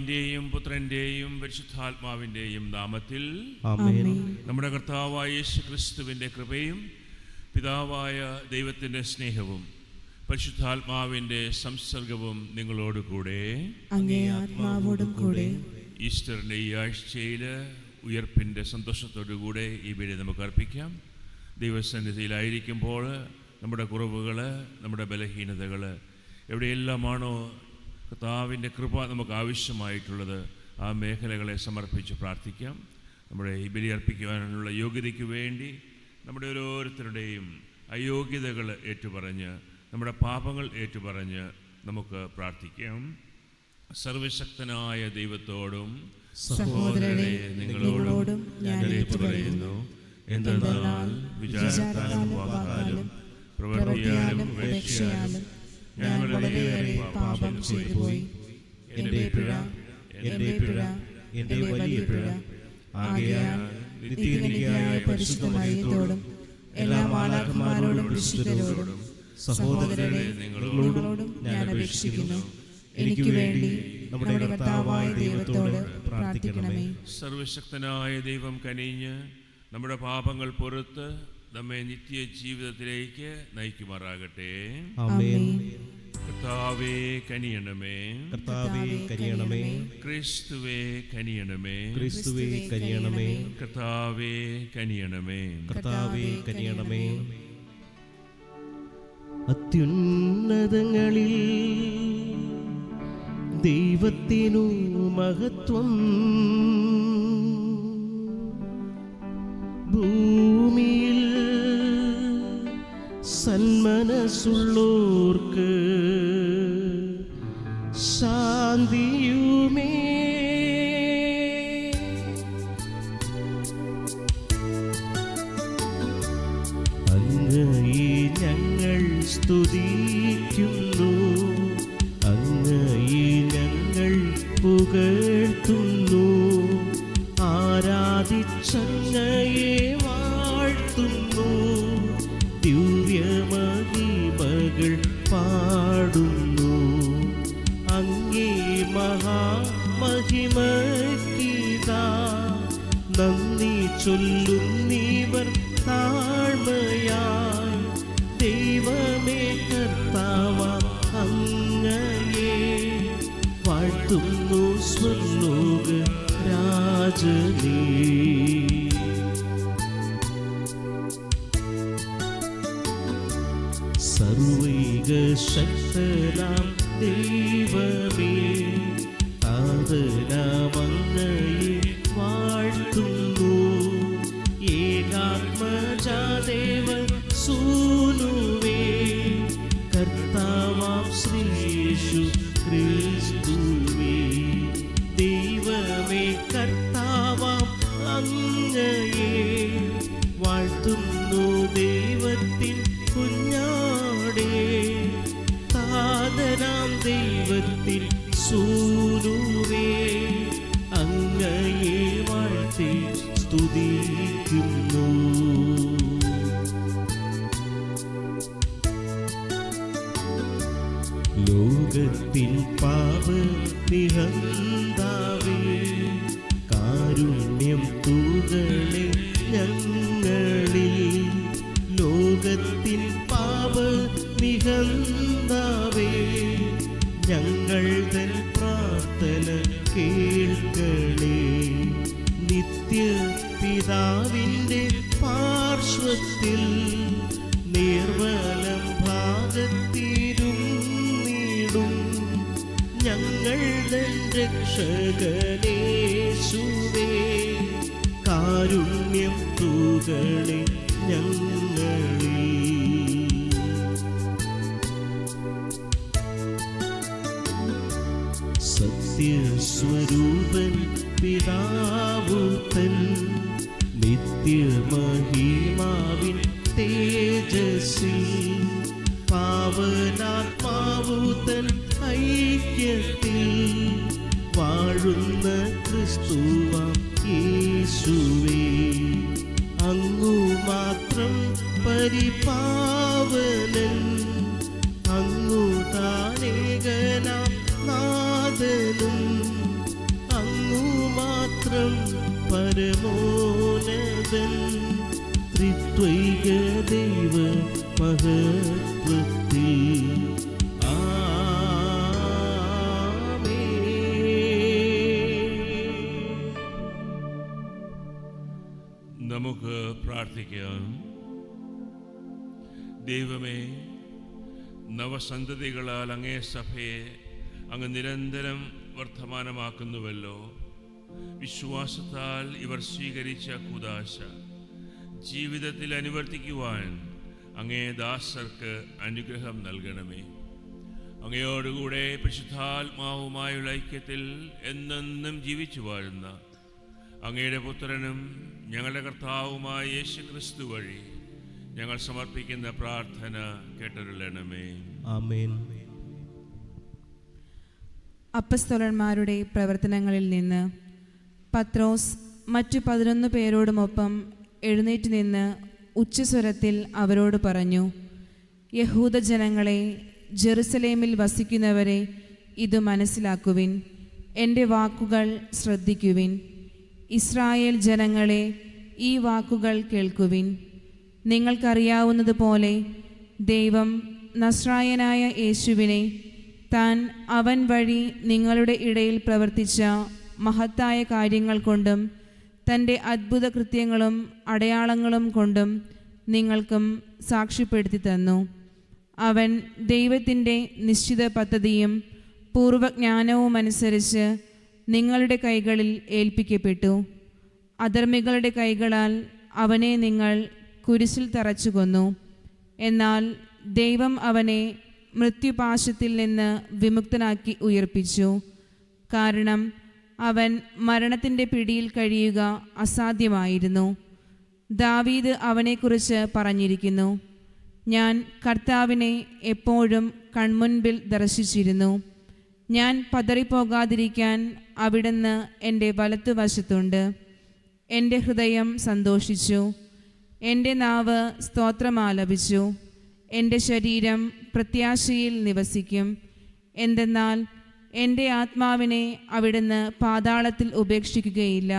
പിതാവിൻ്റെയും പുത്രൻ്റെയും പരിശുദ്ധാത്മാവിൻ്റെയും നാമത്തിൽ ആമേൻ. നമ്മുടെ കർത്താവായ യേശുക്രിസ്തുവിൻ്റെ കൃപയും പിതാവായ ദൈവത്തിൻ്റെ സ്നേഹവും പരിശുദ്ധാത്മാവിൻ്റെ സംസർഗവും നിങ്ങളോടുകൂടെ അങ്ങേ ആത്മാവോടും കൂടെ. ഈസ്റ്ററിൻ്റെ ഈ ആഴ്ചയിൽ ഉയർപ്പിൻ്റെ സന്തോഷത്തോടുകൂടെ ഈ ബലി നമുക്ക് അർപ്പിക്കാം. ദൈവസന്നിധിയിലായിരിക്കുമ്പോൾ നമ്മുടെ കുറവുകൾ, നമ്മുടെ ബലഹീനതകൾ എവിടെയെല്ലാമാണോ കർത്താവിൻ്റെ കൃപ നമുക്ക് ആവശ്യമായിട്ടുള്ളത്, ആ മേഖലകളെ സമർപ്പിച്ച് പ്രാർത്ഥിക്കാം. നമ്മുടെ ഈ ബലി അർപ്പിക്കുവാനുള്ള യോഗ്യതയ്ക്ക് വേണ്ടി നമ്മുടെ ഓരോരുത്തരുടെയും അയോഗ്യതകൾ ഏറ്റുപറഞ്ഞ്, നമ്മുടെ പാപങ്ങൾ ഏറ്റുപറഞ്ഞ് നമുക്ക് പ്രാർത്ഥിക്കാം. സർവശക്തനായ ദൈവത്തോടും സഹോദരരെ നിങ്ങളോടും ഞാൻ ഏറ്റുപറയുന്നു, എന്തെന്നാൽ വിചാരത്താലും വാക്കാലും പ്രവൃത്തിയാലും ഉപേക്ഷയാലും ഞാൻ വളരെയേറെ പാപം ചെയ്തുപോയി. എൻ്റെ പിഴ, എൻ്റെ വലിയ പിഴ. ആകയാൽ നിത്യനിധിയായ പരിശുദ്ധ മറിയത്തോടും എല്ലാ മാലാഖമാരോടും വിശുദ്ധരോടും സഹോദരരെ നിങ്ങളോടും ഞാൻ അപേക്ഷിക്കുന്നു, എനിക്ക് വേണ്ടി നമ്മുടെ കർത്താവായ ദൈവത്തോട് പ്രാർത്ഥിക്കണമേ. സർവശക്തനായ ദൈവം കനിഞ്ഞ് നമ്മുടെ പാപങ്ങൾ പൊറുത്ത് നമ്മെ നിത്യ ജീവിതത്തിലേക്ക് നയിക്കുമാറാകട്ടെ. ആമേൻ. കർത്താവേ കനിയണമേ, കർത്താവേ കനിയണമേ, ക്രിസ്തുവേ കനിയണമേ, ക്രിസ്തുവേ കനിയണമേ, കർത്താവേ കനിയണമേ, കർത്താവേ കനിയണമേ. അത്യുന്നതങ്ങളിൽ ദൈവത്തിനു മഹത്വം, ഭൂമിയിൽ സന്മനസ്സുള്ളോർക്ക് ശാന്തിയുമേ. അങ്ങയെ ഞങ്ങൾ സ്തുതിക്കുന്നു, അങ്ങയെ ഞങ്ങൾ പുകഴ്ത്തുന്നു, ആരാധിച്ചങ്ങയെ വാഴ്ത്തുന്നു, ദിവ്യമഹിമകൾ പാടുന്നു. അങ്ങേ മഹാമഹിമയ്ക്കിതാ നന്ദി ചൊല്ലുന്നീവർ താഴ്മയായി. ദൈവമേ കർത്താവ അങ്ങയെ വാഴ്ത്തുന്നു, സ്വർലോക രാജനേ. സർവൈക ശക്തനാം ദൈവമേ, ആദരമങ്ങയെ വാഴ്ത്തുന്നു, ഏകാത്മജാദേവ സൂനുവേ, കർത്താവാം ശ്രീയേശു ക്രിസ്തുവേ. ദൈവമേ കർത്താവാം അങ്ങയെ വാഴ്ത്തുന്നു, ദൈവത്തിൻ കുഞ്ഞാടേ, താതനാം ദൈവത്തിൻ സൂനുവേ, അങ്ങയെ വാഴ്ത്തി സ്തുതിക്കുന്നു. ലോകത്തിൻ പാപനിഹന്താവേ, കാരുണ്യം തൂകണേ ഞങ്ങളിൽ. ലോകത്തിൻ പാപനിഹന്താവേ, ഞങ്ങൾ തൻ പ്രാർത്ഥന കേൾക്കണേ. നിത്യ പിതാവിൻ്റെ പാർശ്വത്തിൽ നിർവലം ഭാഗത്തിരുന്നിടും ഞങ്ങൾ തൻ രക്ഷകനേശുവേ, കാരുണ്യം തൂകണേ ഞങ്ങളിൽ. സത്യസ്വരൂപൻ പിതാവുതൻ നിത്യമഹിമാവിൻ തേജസ്സിൽ, പാവനാത്മാവുതൻ ഐക്യത്തിൽ വാഴുന്ന ക്രിസ്തുവാം യേശുവേ, അങ്ങു മാത്രം പരിപാവനൻ, അങ്ങു താനേകനാം നാഥനും പരമോന്നതൻ ത്രിത്വൈക ദൈവ മഹത്വത്തിൽ. നമുക്ക് പ്രാർത്ഥിക്കാം. ദൈവമേ, നവസന്തതികളാൽ അങ്ങേ സഭയെ അങ്ങ് നിരന്തരം വർദ്ധമാനമാക്കുന്നുവല്ലോ. വിശ്വാസത്താൽ ഇവർ സ്വീകരിച്ച കൂദാശ ജീവിതത്തിൽ അനുവർത്തിക്കുവാൻ അങ്ങേ ദാസർക്ക് അനുഗ്രഹം നൽകണമേ. അങ്ങയോടുകൂടെ പരിശുദ്ധാത്മാവുമായുള്ള ഐക്യത്തിൽ എന്നെന്നും ജീവിച്ചു വാഴുന്ന അങ്ങയുടെ പുത്രനും ഞങ്ങളുടെ കർത്താവുമായ യേശു ക്രിസ്തു വഴി ഞങ്ങൾ സമർപ്പിക്കുന്ന പ്രാർത്ഥന കേട്ടരുളണമേ. ആമേൻ. അപ്പസ്തോലന്മാരുടെ പ്രവർത്തനങ്ങളിൽ നിന്ന് പത്രോസ് മറ്റു 11 പേരോടുമൊപ്പം എഴുന്നേറ്റ് നിന്ന് ഉച്ചസ്വരത്തിൽ അവരോട് പറഞ്ഞു, യഹൂദ ജനങ്ങളെ, ജെറുസലേമിൽ വസിക്കുന്നവരെ, ഇത് മനസ്സിലാക്കുവിൻ. എൻ്റെ വാക്കുകൾ ശ്രദ്ധിക്കുവിൻ. ഇസ്രായേൽ ജനങ്ങളെ, ഈ വാക്കുകൾ കേൾക്കുവിൻ. നിങ്ങൾക്കറിയാവുന്നതുപോലെ ദൈവം നസ്രായനായ യേശുവിനെ താൻ അവൻ വഴി നിങ്ങളുടെ ഇടയിൽ പ്രവർത്തിച്ച മഹത്തായ കാര്യങ്ങൾ കൊണ്ടും തൻ്റെ അത്ഭുത കൃത്യങ്ങളും അടയാളങ്ങളും കൊണ്ടും നിങ്ങൾക്കും സാക്ഷ്യപ്പെടുത്തി തന്നു. അവൻ ദൈവത്തിൻ്റെ നിശ്ചിത പദ്ധതിയും പൂർവ്വജ്ഞാനവുമനുസരിച്ച് നിങ്ങളുടെ കൈകളിൽ ഏൽപ്പിക്കപ്പെട്ടു. അധർമ്മികളുടെ കൈകളാൽ അവനെ നിങ്ങൾ കുരിശിൽ തറച്ചു കൊന്നു. എന്നാൽ ദൈവം അവനെ മൃത്യുപാശത്തിൽ നിന്ന് വിമുക്തനാക്കി ഉയർപ്പിച്ചു. കാരണം അവൻ മരണത്തിൻ്റെ പിടിയിൽ കഴിയുക അസാധ്യമായിരുന്നു. ദാവീദ് അവനെക്കുറിച്ച് പറഞ്ഞിരിക്കുന്നു, ഞാൻ കർത്താവിനെ എപ്പോഴും കൺമുൻപിൽ ദർശിച്ചിരുന്നു. ഞാൻ പതറിപ്പോകാതിരിക്കാൻ അവിടുന്ന് എൻ്റെ വലത്തുവശത്തുണ്ട്. എൻ്റെ ഹൃദയം സന്തോഷിച്ചു, എൻ്റെ നാവ് സ്തോത്രമാലപിച്ചു. എൻ്റെ ശരീരം പ്രത്യാശയിൽ നിവസിക്കും. എന്തെന്നാൽ എൻ്റെ ആത്മാവിനെ അവിടുന്ന് പാതാളത്തിൽ ഉപേക്ഷിക്കുകയില്ല.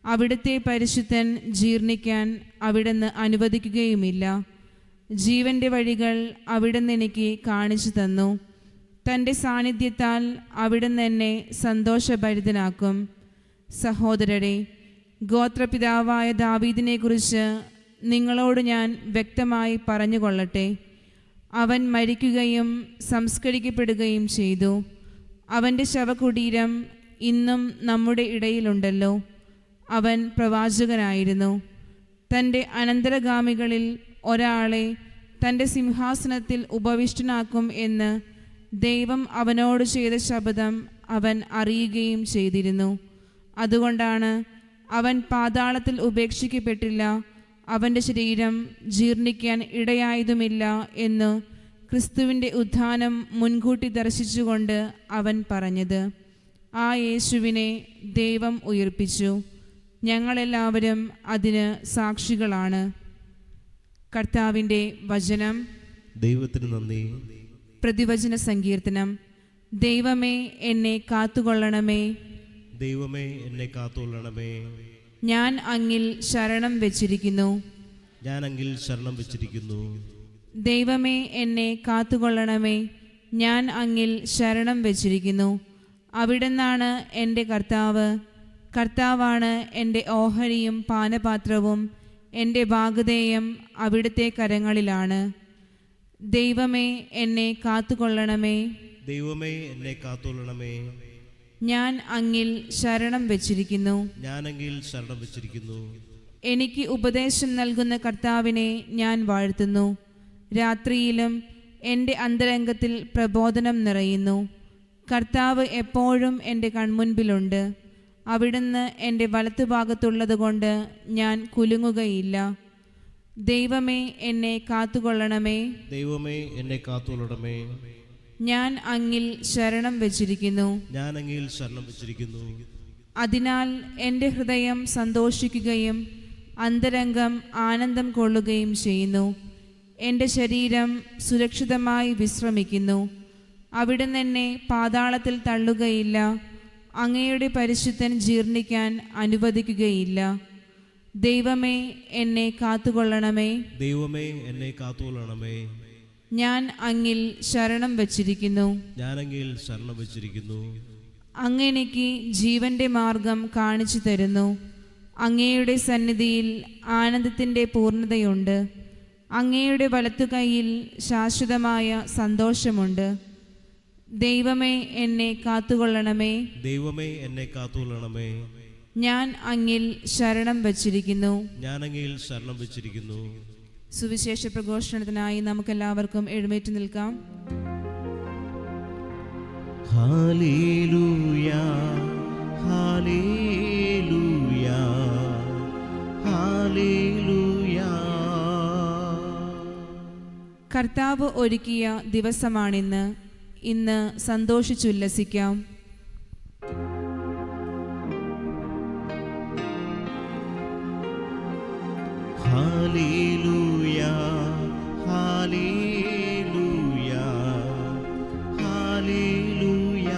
അവിടുത്തെ പരിശുദ്ധൻ ജീർണിക്കാൻ അവിടുന്ന് അനുവദിക്കുകയുമില്ല. ജീവൻ്റെ വഴികൾ അവിടുന്ന് എനിക്ക് കാണിച്ചു തന്നു. തൻ്റെ സാന്നിധ്യത്താൽ അവിടുന്ന് എന്നെ സന്തോഷഭരിതനാക്കും. സഹോദരരെ, ഗോത്രപിതാവായ ദാവീദിനെക്കുറിച്ച് നിങ്ങളോട് ഞാൻ വ്യക്തമായി പറഞ്ഞുകൊള്ളട്ടെ. അവൻ മരിക്കുകയും സംസ്കരിക്കപ്പെടുകയും ചെയ്തു. അവൻ്റെ ശവകുടീരം ഇന്നും നമ്മുടെ ഇടയിലുണ്ടല്ലോ. അവൻ പ്രവാചകനായിരുന്നു. തൻ്റെ അനന്തരഗാമികളിൽ ഒരാളെ തൻ്റെ സിംഹാസനത്തിൽ ഉപവിഷ്ടനാക്കും എന്ന് ദൈവം അവനോട് ചെയ്ത ശപഥം അവൻ അറിയുകയും ചെയ്തിരുന്നു. അതുകൊണ്ടാണ് അവൻ പാതാളത്തിൽ ഉപേക്ഷിക്കപ്പെട്ടില്ല, അവൻ്റെ ശരീരം ജീർണിക്കാൻ ഇടയായതുമില്ല എന്ന് ക്രിസ്തുവിൻ്റെ ഉത്ഥാനം മുൻകൂട്ടി ദർശിച്ചുകൊണ്ട് അവൻ പറഞ്ഞത്. ആ യേശുവിനെ ദൈവം ഉയർപ്പിച്ചു. ഞങ്ങളെല്ലാവരും അതിന് സാക്ഷികളാണ്. കർത്താവിൻ്റെ വചനം. ദൈവത്തിന് നന്ദി. പ്രതിവചന സങ്കീർത്തനം. ദൈവമേ, എന്നെ കാത്തുകൊള്ളണമേ. ദൈവമേ, എന്നെ കാത്തുകൊള്ളണമേ. ഞാൻ അങ്ങിൽ ശരണം വെച്ചിരിക്കുന്നു. ഞാൻ അങ്ങിൽ ശരണം വെച്ചിരിക്കുന്നു. ദൈവമേ, എന്നെ കാത്തുകൊള്ളണമേ. ഞാൻ അങ്ങിൽ ശരണം വെച്ചിരിക്കുന്നു. അവിടുന്നാണ് എൻ്റെ കർത്താവ്. കർത്താവാണ് എൻ്റെ ഓഹരിയും പാനപാത്രവും. എൻ്റെ ഭാഗധേയം അവിടുത്തെ കരങ്ങളിലാണ്. ദൈവമേ, എന്നെ കാത്തുകൊള്ളണമേ. ദൈവമേ, എന്നെ കാത്തുകൊള്ളണമേ. ഞാൻ അങ്ങിൽ ശരണം വെച്ചിരിക്കുന്നു. ഞാൻ അങ്ങിൽ ശരണം വെച്ചിരിക്കുന്നു. എനിക്ക് ഉപദേശം നൽകുന്ന കർത്താവിനെ ഞാൻ വാഴ്ത്തുന്നു. രാത്രിയിലും എൻ്റെ അന്തരംഗത്തിൽ പ്രബോധനം നിറയുന്നു. കർത്താവ് എപ്പോഴും എൻ്റെ കൺമുൻപിലുണ്ട്. അവിടുന്ന് എൻ്റെ വലത്തുഭാഗത്തുള്ളത് കൊണ്ട് ഞാൻ കുലുങ്ങുകയില്ല. ദൈവമേ, എന്നെ കാത്തുകൊള്ളണമേ. ദൈവമേ, എന്നെ കാത്തുകൊള്ളണമേ. ഞാൻ അങ്ങിൽ ശരണം വെച്ചിരിക്കുന്നു. ഞാൻ അങ്ങിൽ ശരണം വെച്ചിരിക്കുന്നു. അതിനാൽ എൻ്റെ ഹൃദയം സന്തോഷിക്കുകയും അന്തരംഗം ആനന്ദം കൊള്ളുകയും ചെയ്യുന്നു. എൻ്റെ ശരീരം സുരക്ഷിതമായി വിശ്രമിക്കുന്നു. അവിടുന്ന് എന്നെ പാതാളത്തിൽ തള്ളുകയില്ല. അങ്ങയുടെ പരിശുദ്ധൻ ജീർണിക്കാൻ അനുവദിക്കുകയില്ല. ദൈവമേ, എന്നെ കാത്തുകൊള്ളണമേ. ദൈവമേ, എന്നെ കാത്തുകൊള്ളണമേ. ഞാൻ അങ്ങിൽ ശരണം വച്ചിരിക്കുന്നു. ഞാനങ്ങിൽ ശരണം വച്ചിരിക്കുന്നു. അങ്ങെനിക്ക് ജീവന്റെ മാർഗം കാണിച്ചു തരുന്നു. അങ്ങയുടെ സന്നിധിയിൽ ആനന്ദത്തിൻ്റെ പൂർണ്ണതയുണ്ട്. അങ്ങയുടെ വലത്തുകൈയിൽ ശാശ്വതമായ സന്തോഷമുണ്ട്. ദൈവമേ, എന്നെ കാത്തുകൊള്ളണമേ. ദൈവമേ, എന്നെ കാത്തുകൊള്ളണമേ. ഞാൻ അങ്ങിൽ ശരണം വച്ചിരിക്കുന്നു. ഞാനങ്ങിൽ ശരണം വച്ചിരിക്കുന്നു. സുവിശേഷ പ്രഘോഷണത്തിനായി നമുക്കെല്ലാവർക്കും എഴുന്നേറ്റ് നിൽക്കാം. ഹല്ലേലൂയ, ഹല്ലേലൂയ, ഹല്ലേലൂയ. കർത്താവ് ഒരുക്കിയ ദിവസമാണിന്ന്. ഇന്ന് സന്തോഷിച്ചുല്ലസിക്കാം. ഹല്ലേലൂയ, ഹല്ലേലൂയ, ഹല്ലേലൂയ,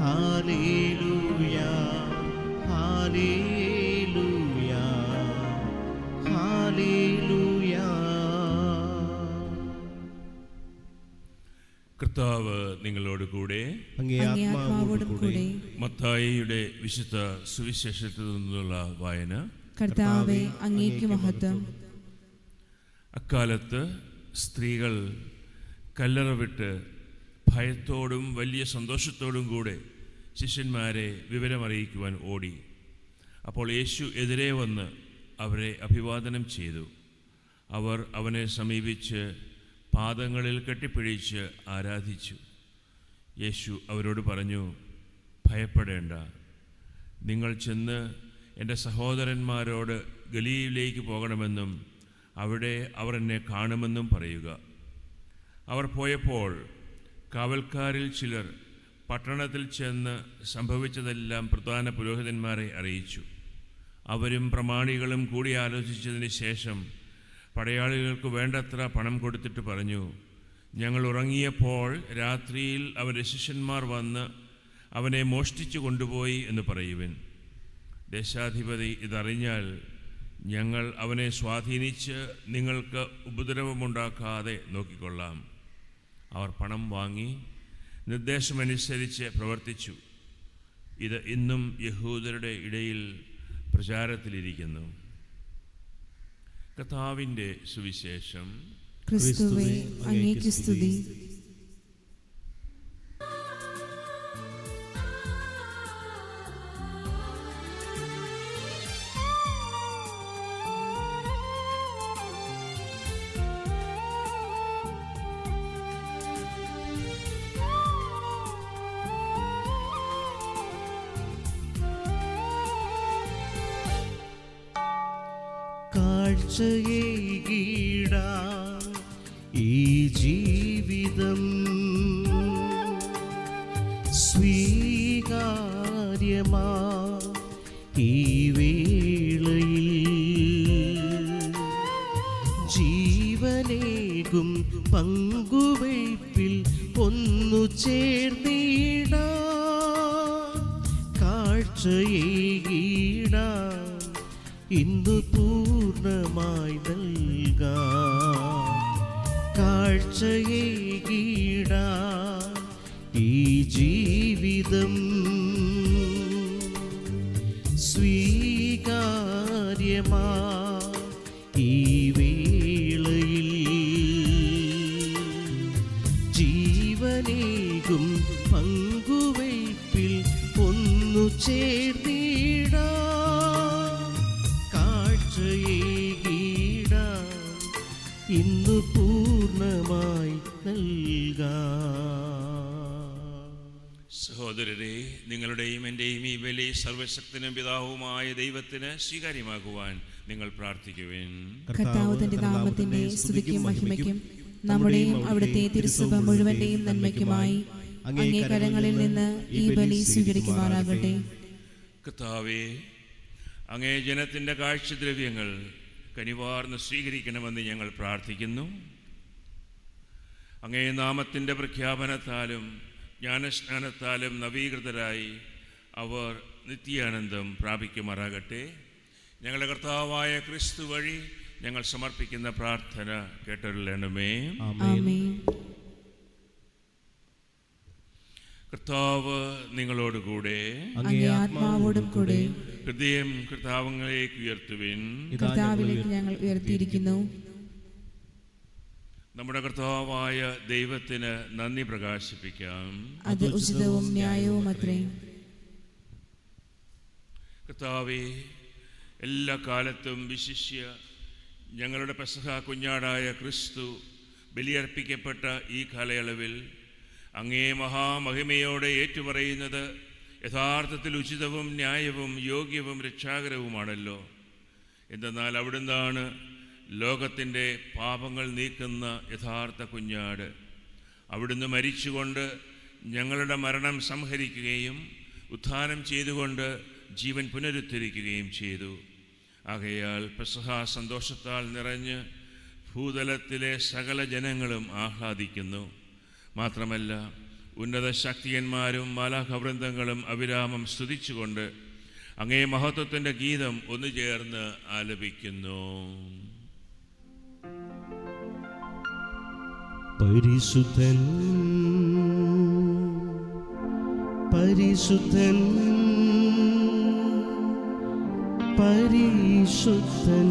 ഹല്ലേലൂയ, ഹല്ലേലൂയ, ഹല്ലേലൂയ. കർത്താവ് നിങ്ങളോട് കൂടെ. അങ്ങേ ആത്മാവോടും കൂടെ. മത്തായിയുടെ വിശുദ്ധ സുവിശേഷത്തിൽ നിന്നുള്ള വായന. കർത്താവേ, അങ്ങേക്ക് മഹത്വം. അക്കാലത്ത് സ്ത്രീകൾ കല്ലറ വിട്ട് ഭയത്തോടും വലിയ സന്തോഷത്തോടും കൂടെ ശിഷ്യന്മാരെ വിവരമറിയിക്കുവാൻ ഓടി. അപ്പോൾ യേശു എതിരെ വന്ന് അവരെ അഭിവാദനം ചെയ്തു. അവർ അവനെ സമീപിച്ച് പാദങ്ങളിൽ കെട്ടിപ്പിടിച്ച് ആരാധിച്ചു. യേശു അവരോട് പറഞ്ഞു, ഭയപ്പെടേണ്ട. നിങ്ങൾ ചെന്ന് എൻ്റെ സഹോദരന്മാരോട് ഗലീലയിലേക്ക് പോകണമെന്നും അവിടെ അവർ എന്നെ കാണുമെന്നും പറയുക. അവർ പോയപ്പോൾ കാവൽക്കാരിൽ ചിലർ പട്ടണത്തിൽ ചെന്ന് സംഭവിച്ചതെല്ലാം പ്രധാന പുരോഹിതന്മാരെ അറിയിച്ചു. അവരും പ്രമാണികളും കൂടി ആലോചിച്ചതിന് ശേഷം പടയാളികൾക്ക് വേണ്ടത്ര പണം കൊടുത്തിട്ട് പറഞ്ഞു, ഞങ്ങൾ ഉറങ്ങിയപ്പോൾ രാത്രിയിൽ അവൻ്റെ ശിഷ്യന്മാർ വന്ന് അവനെ മോഷ്ടിച്ചു കൊണ്ടുപോയി എന്ന് പറയുവിൻ. ദേശാധിപതി ഇതറിഞ്ഞാൽ ഞങ്ങൾ അവനെ സ്വാധീനിച്ച് നിങ്ങൾക്ക് ഉപദ്രവമുണ്ടാക്കാതെ നോക്കിക്കൊള്ളാം. അവർ പണം വാങ്ങി നിർദ്ദേശമനുസരിച്ച് പ്രവർത്തിച്ചു. ഇത് ഇന്നും യഹൂദരുടെ ഇടയിൽ പ്രചാരത്തിലിരിക്കുന്നു. കർത്താവിൻ്റെ സുവിശേഷം. ക്രിസ്തുവേ, അങ്ങേക്ക് സ്തുതി. കാഴ്ചയേകിടാം ഈ ജീവിതം സ്വീകാര്യമാ ഈ വേളയിൽ ജീവനേകും പങ്കുവയ്പിൽ ഒന്നു ചേർന്നിടാം. കാഴ്ചയേകിടാം ഇന്നു പൂർണ്ണമായി നൽകാം. കാഴ്ചയേകിടാം ഈ ജീവിതം സ്വീകാര്യമാ ഈ വേളയിൽ ജീവനേകും പങ്കുവയ്പിൽ ഒന്നു ചേർന്നിടാം. ഇന്നു പൂർണ്ണമായി നൽകാം. സഹോദരരെ, നിങ്ങളുടെയും എൻ്റെയും ഈ ബലി സർവശക്തനും പിതാവുമായ ദൈവത്തിന് സ്വീകാര്യമാകുവാൻ നിങ്ങൾ പ്രാർത്ഥിക്കുവിൻ. കർത്താവ് തന്റെ നാമത്തിന്റെ സ്തുതിക്കും മഹിമയ്ക്കും നമ്മുടെയും അവിടുത്തെ തിരുസഭ മുഴുവന്റെയും നന്മയ്ക്കുമായി അങ്ങേ കരങ്ങളിൽ നിന്ന് ഈ ബലി സ്വീകരിക്കുമാറാകട്ടെ. കർത്താവേ, അങ്ങേ ജനത്തിൻ്റെ കാഴ്ചദ്രവ്യങ്ങൾ കനിവാർന്ന് സ്വീകരിക്കണമെന്ന് ഞങ്ങൾ പ്രാർത്ഥിക്കുന്നു. അങ്ങേ നാമത്തിൻ്റെ പ്രഖ്യാപനത്താലും ജ്ഞാനസ്നാനത്താലും നവീകൃതരായി അവർ നിത്യാനന്ദം പ്രാപിക്കുമാറാകട്ടെ. ഞങ്ങളുടെ കർത്താവായ ക്രിസ്തു വഴി ഞങ്ങൾ സമർപ്പിക്കുന്ന പ്രാർത്ഥന കേട്ടരുളണമേ. ആമേൻ. കർത്താവ് നിങ്ങളോടുകൂടെ, അങ്ങേ ആത്മാവോടും കൂടെ. ഹൃദയം കർത്താവിലേക്ക് ഉയർത്തുവിൻ. കർത്താവിലേക്ക് ഞങ്ങൾ ഉയർത്തിയിരിക്കുന്നു. നമ്മുടെ കർത്താവായ ദൈവത്തിന് നന്ദി പ്രകാശിപ്പിക്കാം. അത് ഉചിതവും ന്യായവും അത്രേ. കർത്താവേ, എല്ലാ കാലത്തും വിശിഷ്യ ഞങ്ങളുടെ പെസഹ കുഞ്ഞാടായ ക്രിസ്തു ബലിയർപ്പിക്കപ്പെട്ട ഈ കാലയളവിൽ അങ്ങേ മഹാമഹിമയോടെ ഏറ്റുപറയുന്നത് യഥാർത്ഥത്തിൽ ഉചിതവും ന്യായവും യോഗ്യവും രക്ഷാകരവുമാണല്ലോ. എന്തെന്നാൽ അവിടുന്നാണ് ലോകത്തിൻ്റെ പാപങ്ങൾ നീക്കുന്ന യഥാർത്ഥ കുഞ്ഞാട്. അവിടുന്ന് മരിച്ചുകൊണ്ട് ഞങ്ങളുടെ മരണം സംഹരിക്കുകയും ഉത്ഥാനം ചെയ്തുകൊണ്ട് ജീവൻ പുനരുദ്ധരിക്കുകയും ചെയ്തു. ആകയാൽ പെസഹ സന്തോഷത്താൽ നിറഞ്ഞ് ഭൂതലത്തിലെ സകല ജനങ്ങളും ആഹ്ലാദിക്കുന്നു. മാത്രമല്ല, ഉന്നത ശക്തിയന്മാരും മാലാഖവൃന്ദങ്ങളും അവിരാമം സ്തുതിച്ചുകൊണ്ട് അങ്ങേ മഹത്വത്തിൻ്റെ ഗീതം ഒന്നു ചേർന്ന് ആലപിക്കുന്നു. പരിശുദ്ധൻ പരിശുദ്ധൻ പരിശുദ്ധൻ.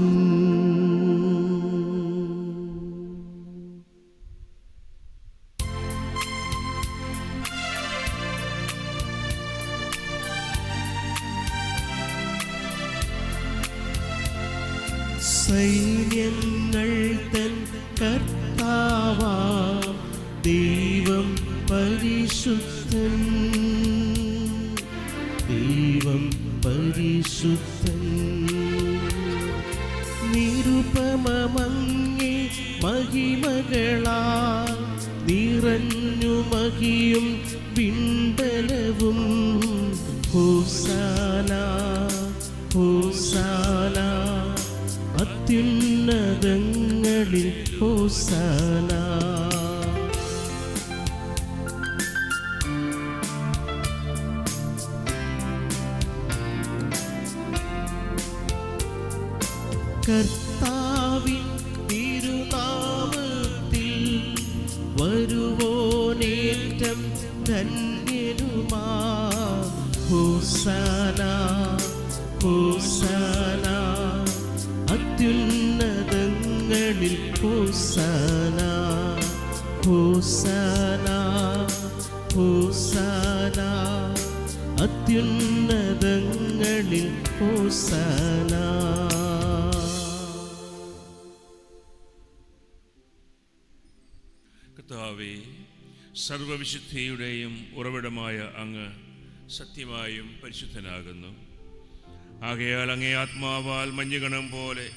സൈന്യങ്ങൾ തൻ കർത്താവാം ദൈവം പരിശുദ്ധൻ. ദൈവം പരിശുദ്ധൻ. നിരുപമമങ്ങേ മഹിമകളാൽ നിറഞ്ഞു മഹിയും പിണ്ടലവും. ഹോസാന ഹോസാന അത്യുന്നതങ്ങളിൽ ഹോസാന. കർത്താവിൻ തിരുനാമത്തിൽ വരുവോനേറ്റം ധന്യനുമാ. ഹോസാന ഹോസാന അത്യുന്നതങ്ങളിൽ ഹോസാന. ഹോസാന ഹോസാന അത്യുന്നതങ്ങളിൽ ഹോസാന. കർത്താവേ, സർവവിശുദ്ധിയുടെയും ഉറവിടമായ അങ്ങ് സത്യമായും പരിശുദ്ധനാകുന്നു. ആകയാൽ അങ്ങേ ആത്മാവാൽ മഞ്ഞുകണം പോലെ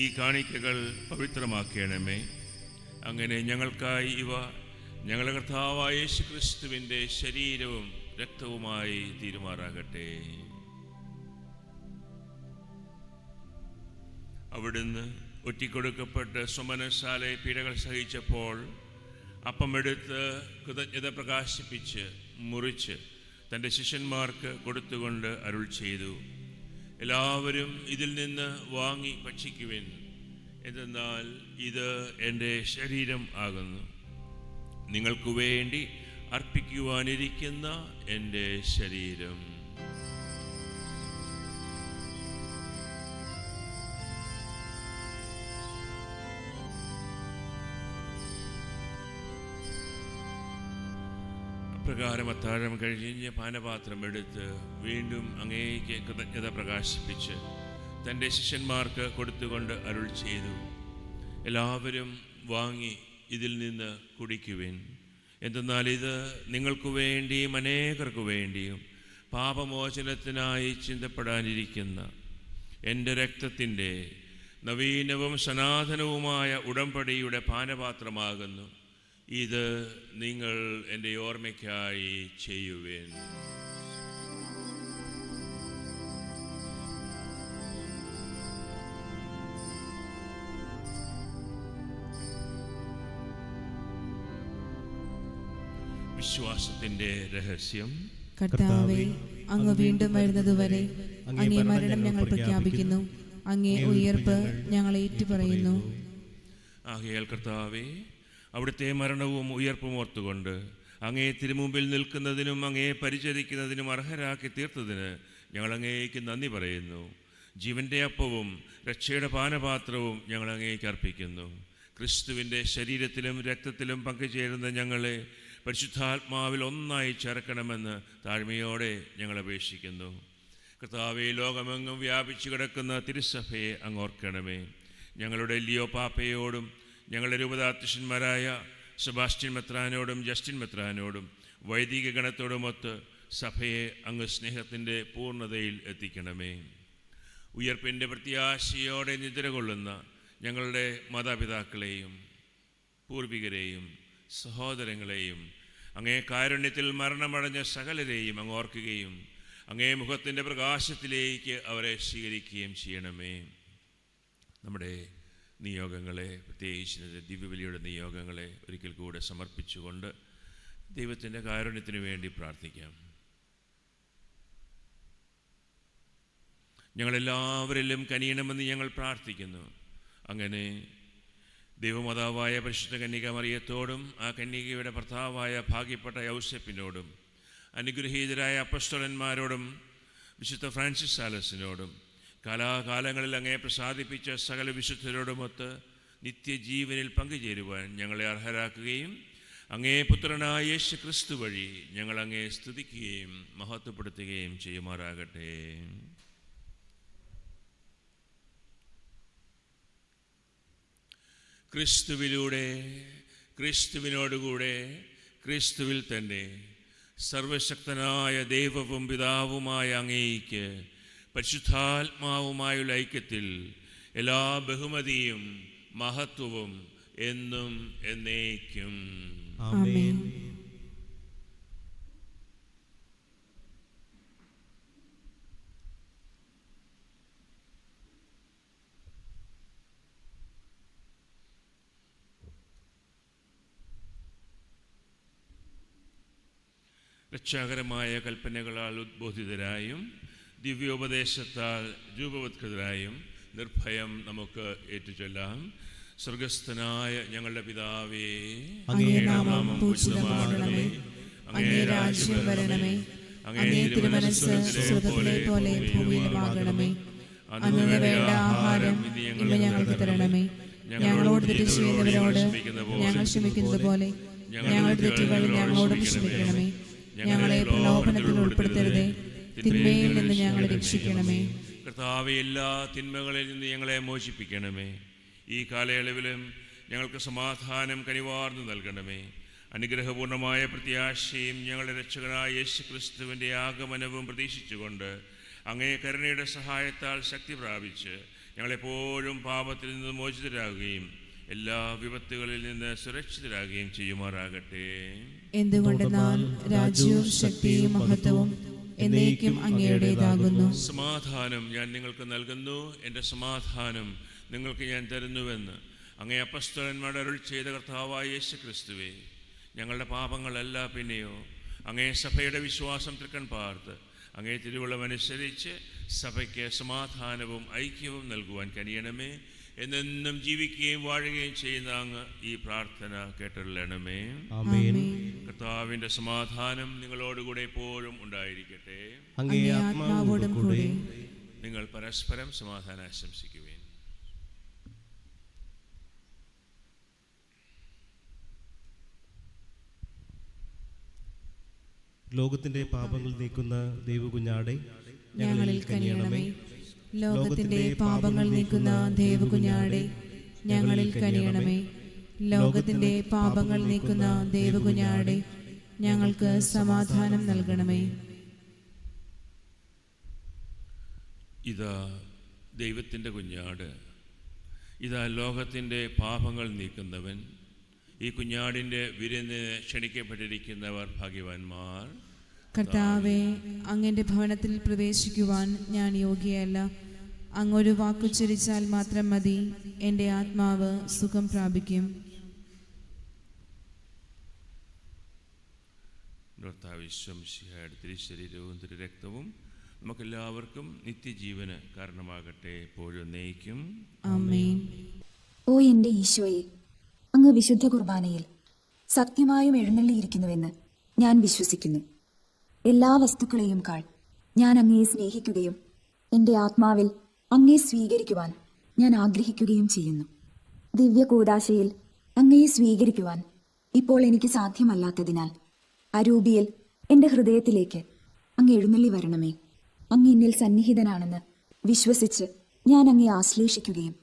ഈ കാണിക്കകൾ പവിത്രമാക്കണമേ. അങ്ങനെ ഞങ്ങൾക്കായി ഇവ ഞങ്ങളുടെ കർത്താവായ യേശുക്രിസ്തുവിൻ്റെ ശരീരവും രക്തവുമായി തീരുമാറാകട്ടെ. അവിടുന്ന് ഒറ്റിക്കൊടുക്കപ്പെട്ട് സ്വമനസാലെ പീഡകൾ സഹിച്ചപ്പോൾ അപ്പമെടുത്ത് കൃതജ്ഞത പ്രകാശിപ്പിച്ച് മുറിച്ച് തൻ്റെ ശിഷ്യന്മാർക്ക് കൊടുത്തുകൊണ്ട് അരുൾ ചെയ്തു, എല്ലാവരും ഇതിൽ നിന്ന് വാങ്ങി ഭക്ഷിക്കുവിൻ. എന്തെന്നാൽ ഇത് എൻ്റെ ശരീരം ആകുന്നു, നിങ്ങൾക്കു വേണ്ടി അർപ്പിക്കുവാനിരിക്കുന്ന എൻ്റെ ശരീരം. പ്രകാരം അത്താഴം കഴിഞ്ഞ് പാനപാത്രം എടുത്ത് വീണ്ടും അങ്ങേക്ക് കൃതജ്ഞത പ്രകാശിപ്പിച്ച് തൻ്റെ ശിഷ്യന്മാർക്ക് കൊടുത്തുകൊണ്ട് അരുൾ ചെയ്തു, എല്ലാവരും വാങ്ങി ഇതിൽ നിന്ന് കുടിക്കുവിൻ. എന്തെന്നാൽ ഇത് നിങ്ങൾക്കു വേണ്ടിയും അനേകർക്കു വേണ്ടിയും പാപമോചനത്തിനായി ചിന്തപ്പെടാനിരിക്കുന്ന എൻ്റെ രക്തത്തിൻ്റെ നവീനവും സനാതനവുമായ ഉടമ്പടിയുടെ പാനപാത്രമാകുന്നു. ഇത് നിങ്ങൾ എൻ്റെ ഓർമ്മയ്ക്കായി ചെയ്യുവിൻ. വിശ്വാസത്തിൻ്റെ രഹസ്യം. കർത്താവേ, അങ്ങ് വീണ്ടും വരുന്നതുവരെ അങ്ങേ മരണം ഞങ്ങൾ പ്രഖ്യാപിക്കുന്നു, അങ്ങേ ഉയർപ്പ് ഞങ്ങൾ ഏറ്റുപറയുന്നു. ആകയാൽ കർത്താവേ, അവിടുത്തെ മരണവും ഉയർപ്പും ഓർത്തുകൊണ്ട് അങ്ങേ തിരുമുമ്പിൽ നിൽക്കുന്നതിനും അങ്ങയെ പരിചരിക്കുന്നതിനും അർഹരാക്കി തീർത്തതിന് ഞങ്ങൾ അങ്ങേക്ക് നന്ദി പറയുന്നു. ജീവൻ്റെ അപ്പവും രക്ഷയുടെ പാനപാത്രവും ഞങ്ങൾ അങ്ങേക്ക് അർപ്പിക്കുന്നു. ക്രിസ്തുവിൻ്റെ ശരീരത്തിലും രക്തത്തിലും പങ്കുചേരുന്ന ഞങ്ങളെ പരിശുദ്ധാത്മാവിൽ ഒന്നായി ചേർക്കണമെന്ന് താഴ്മയോടെ ഞങ്ങൾ അപേക്ഷിക്കുന്നു. കർത്താവേ, ലോകമെങ്ങും വ്യാപിച്ചു കിടക്കുന്ന തിരുസഭയെ അങ്ങ് ഓർക്കണമേ. ഞങ്ങളുടെ ലിയോ പാപ്പയോടും ഞങ്ങളുടെ രൂപതാധ്യക്ഷന്മാരായ സെബാസ്റ്റ്യൻ മെത്രാനോടും ജസ്റ്റിൻ മെത്രാനോടും വൈദിക ഗണത്തോടുമൊത്ത് സഭയെ അങ്ങ് സ്നേഹത്തിൻ്റെ പൂർണ്ണതയിൽ എത്തിക്കണമേ. ഉയർപ്പിൻ്റെ പ്രത്യാശയോടെ നിദ്ര കൊള്ളുന്ന ഞങ്ങളുടെ മാതാപിതാക്കളെയും പൂർവികരെയും സഹോദരങ്ങളെയും അങ്ങേ കാരുണ്യത്തിൽ മരണമടഞ്ഞ സകലരെയും അങ്ങ് ഓർക്കുകയും അങ്ങേ മുഖത്തിൻ്റെ പ്രകാശത്തിലേക്ക് അവരെ സ്വീകരിക്കുകയും ചെയ്യണമേ. നമ്മുടെ നിയോഗങ്ങളെ, പ്രത്യേകിച്ച് ദിവ്യബലിയുടെ നിയോഗങ്ങളെ ഒരിക്കൽ കൂടെ സമർപ്പിച്ചുകൊണ്ട് ദൈവത്തിൻ്റെ കാരുണ്യത്തിനു വേണ്ടി പ്രാർത്ഥിക്കാം. ഞങ്ങളെല്ലാവരിലും കനിയണമെന്ന് ഞങ്ങൾ പ്രാർത്ഥിക്കുന്നു. അങ്ങനെ ദൈവമാതാവായ പരിശുദ്ധ കന്യക മറിയത്തോടും ആ കന്യകയുടെ ഭർത്താവായ ഭാഗ്യപ്പെട്ട യൗസേപ്പിനോടും അനുഗ്രഹീതരായ അപ്പസ്തലന്മാരോടും വിശുദ്ധ ഫ്രാൻസിസ് സാലസിനോടും കാലാകാലങ്ങളിൽ അങ്ങയെ പ്രസാദിപ്പിച്ച സകല വിശുദ്ധരോടുമൊത്ത് നിത്യജീവനിൽ പങ്കുചേരുവാൻ ഞങ്ങളെ അർഹരാക്കുകയും അങ്ങേ പുത്രനായ യേശു ക്രിസ്തു വഴി ഞങ്ങൾ അങ്ങയെ സ്തുതിക്കുകയും മഹത്വപ്പെടുത്തുകയും ചെയ്യുമാറാകട്ടെ. ക്രിസ്തുവിലൂടെ, ക്രിസ്തുവിനോടുകൂടെ, ക്രിസ്തുവിൽ തന്നെ സർവശക്തനായ ദൈവവും പിതാവുമായ അങ്ങേയ്ക്ക് പരിശുദ്ധാത്മാവുമായുള്ള ഐക്യത്തിൽ എല്ലാ ബഹുമതിയും മഹത്വവും എന്നും എന്നേക്കും. ആമേൻ. രക്ഷാകരമായ കൽപ്പനകളാൽ ഉദ്ബോധിതരായും ദിവ്യോപദേശത്താൽ രൂപവത്കൃതരായും നിർഭയം നമുക്ക് ഏറ്റുചൊല്ലാം. സ്വർഗസ്ഥനായ ഞങ്ങളുടെ പിതാവേ, അങ്ങേ നാമം പൂജിതമാകണമേ, അങ്ങേ രാജ്യം വരണമേ, അങ്ങേ തിരുമനസ്സ് സ്വർഗ്ഗത്തിലെ പോലെ ഭൂമിയിലുമാകണമേ. അന്നു വേണ്ട ആഹാരം ഇന്ന് ഞങ്ങൾക്ക് തരണമേ. ഞങ്ങളോട് തെറ്റ് ചെയ്യുന്നവരോട് ഞങ്ങൾ ക്ഷമിക്കുന്നത് പോലെ ഞങ്ങളുടെ തെറ്റുകൾ ഞങ്ങളോടും ക്ഷമിക്കണമേ. ഞങ്ങളെ പ്രലോഭനത്തിൽ ഉൾപ്പെടുത്തരുതേ, തിന്മയിൽ നിന്ന് ഞങ്ങളെ രക്ഷിക്കണമേ. കർത്താവേ, എല്ലാ തിന്മകളിൽ നിന്ന് ഞങ്ങളെ മോചിപ്പിക്കണമേ. ഈ കാലയളവിലും ഞങ്ങൾക്ക് സമാധാനം കനിവാർന്നു നൽകണമേ. അനുഗ്രഹപൂർണമായ പ്രത്യാശയും ഞങ്ങളുടെ രക്ഷകനായ യേശു ക്രിസ്തുവിൻ്റെ ആഗമനവും പ്രതീക്ഷിച്ചുകൊണ്ട് അങ്ങേ കരുണയുടെ സഹായത്താൽ ശക്തി പ്രാപിച്ച് ഞങ്ങളെപ്പോഴും പാപത്തിൽ നിന്ന് മോചിതരാകുകയും എല്ലാ വിപത്തുകളിൽ നിന്ന് സുരക്ഷിതരാകുകയും ചെയ്യുമാറാകട്ടെ. എന്തുകൊണ്ടെന്നാൽ രാജ്യവും ശക്തിയും മഹത്വവും എന്നേക്കും അങ്ങയുടേതാകുന്നു. സമാധാനം ഞാൻ നിങ്ങൾക്ക് നൽകുന്നു, എൻ്റെ സമാധാനം നിങ്ങൾക്ക് ഞാൻ തരുന്നുവെന്ന് അങ്ങേ അപ്പസ്തലന്മാരുടെ അരുൾ ചെയ്ത കർത്താവായ യേശു ക്രിസ്തുവേ, ഞങ്ങളുടെ പാപങ്ങളല്ല പിന്നെയോ അങ്ങേ സഭയുടെ വിശ്വാസം തൃക്കൺ പാർത്ത് അങ്ങേ തിരുവുള്ളമനുസരിച്ച് സഭയ്ക്ക് സമാധാനവും ഐക്യവും നൽകുവാൻ കനിയണമേ. എന്നെന്നും ജീവിക്കുകയും വാഴുകയും ചെയ്യുന്ന അങ്ങ് ഈ പ്രാർത്ഥന കേട്ടരുളണമേ. ആമേൻ. കർത്താവിൻ്റെ സമാധാനം നിങ്ങളോടുകൂടെ എപ്പോഴും ഉണ്ടായിരിക്കട്ടെ. അങ്ങേ ആത്മാവോടും കൂടെ. നിങ്ങൾ പരസ്പരം സമാധാനം ആശംസിക്കുവേൻ. ലോകത്തിന്റെ പാപങ്ങൾ നീക്കുന്ന ദൈവകുഞ്ഞാടെ ഞങ്ങളിൽ കനിയണമേ. ലോകത്തിന്റെ പാപങ്ങൾ നീക്കുന്ന ദേവകുഞ്ഞാടെ ഞങ്ങളിൽ കനിയണമേ. ലോകത്തിന്റെ പാപങ്ങൾ നീക്കുന്ന ദേവകുഞ്ഞാടെ ഞങ്ങൾക്ക് സമാധാനം നൽകണമേ. ഇതാ ദൈവത്തിൻ്റെ കുഞ്ഞാട്, ഇതാ ലോകത്തിൻ്റെ പാപങ്ങൾ നീക്കുന്നവൻ. ഈ കുഞ്ഞാടിൻ്റെ വിരുന്നിന് ക്ഷണിക്കപ്പെട്ടിരിക്കുന്നവർ ഭാഗ്യവാന്മാർ. കർത്താവേ, അങ്ങന്റെ ഭവനത്തിൽ പ്രവേശിക്കുവാൻ ഞാൻ യോഗ്യയല്ല. അങ്ങൊരു വാക്കുച്ചരിച്ചാൽ മാത്രം മതി, എൻ്റെ ആത്മാവ് സുഖം പ്രാപിക്കും. കർത്താവ് ഈശോമിശിഹായുടെ തിരുശരീരവും തിരുരക്തവും നമുക്കെല്ലാവർക്കും നിത്യജീവന് കാരണമാകട്ടെ. എപ്പോഴും നയിക്കും. ആമേൻ. ഓ എൻ്റെ ഈശോയെ, അങ്ങ് വിശുദ്ധ കുർബാനയിൽ സത്യമായും എഴുന്നള്ളിയിരിക്കുന്നുവെന്ന് ഞാൻ വിശ്വസിക്കുന്നു. എല്ലാ വസ്തുക്കളെയും കാൾ ഞാൻ അങ്ങയെ സ്നേഹിക്കുകയും എൻ്റെ ആത്മാവിൽ അങ്ങയെ സ്വീകരിക്കുവാൻ ഞാൻ ആഗ്രഹിക്കുകയും ചെയ്യുന്നു. ദിവ്യ കൂദാശയിൽ അങ്ങയെ സ്വീകരിക്കുവാൻ ഇപ്പോൾ എനിക്ക് സാധ്യമല്ലാത്തതിനാൽ അരൂപിയിൽ എൻ്റെ ഹൃദയത്തിലേക്ക് അങ്ങ് എഴുന്നള്ളി വരണമേ. അങ്ങ് എന്നിൽ സന്നിഹിതനാണെന്ന് വിശ്വസിച്ച് ഞാൻ അങ്ങയെ ആശ്ലേഷിക്കുകയും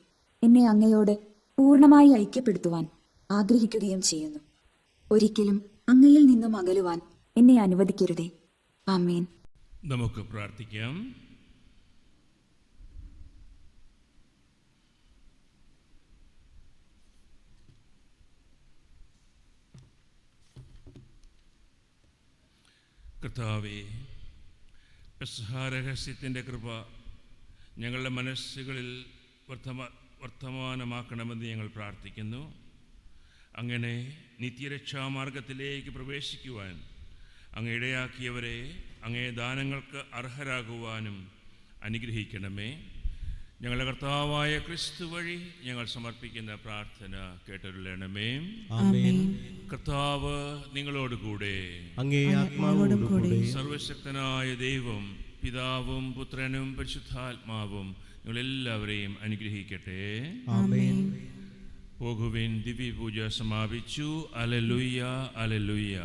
എന്നെ അങ്ങയോട് പൂർണ്ണമായി ഐക്യപ്പെടുത്തുവാൻ ആഗ്രഹിക്കുകയും ചെയ്യുന്നു. ഒരിക്കലും അങ്ങയിൽ നിന്നും അകലുവാൻ എന്നെ അനുവദിക്കരുതേ. ആമേൻ. നമുക്ക് പ്രാർത്ഥിക്കാം. കർത്താവേ, പെസഹാരഹസ്യത്തിൻ്റെ കൃപ ഞങ്ങളുടെ മനസ്സുകളിൽ വർത്തമാനമാക്കണമെന്ന് ഞങ്ങൾ പ്രാർത്ഥിക്കുന്നു. അങ്ങനെ നിത്യരക്ഷാമാർഗത്തിലേക്ക് പ്രവേശിക്കുവാൻ അങ്ങ് ഇടയാക്കിയവരെ അങ്ങേ ദാനങ്ങൾക്ക് അർഹരാകുവാനും അനുഗ്രഹിക്കണമേ. ഞങ്ങളുടെ കർത്താവായ ക്രിസ്തു വഴി ഞങ്ങൾ സമർപ്പിക്കുന്ന പ്രാർത്ഥന കേട്ടരുളണമേ. ആമേൻ. കർത്താവ് നിങ്ങളോടുകൂടെ. അങ്ങേ ആത്മാവോടുകൂടെ. സർവശക്തനായ ദൈവം പിതാവും പുത്രനും പരിശുദ്ധാത്മാവും നിങ്ങളെല്ലാവരെയും അനുഗ്രഹിക്കട്ടെ. ആമേൻ. പോകുവിൻ, ദിവ്യപൂജ സമാപിച്ചു. അലലുയ്യ, അലലുയ്യ.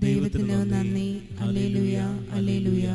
ദൈവത്തിന് നന്ദി. Hallelujah, hallelujah.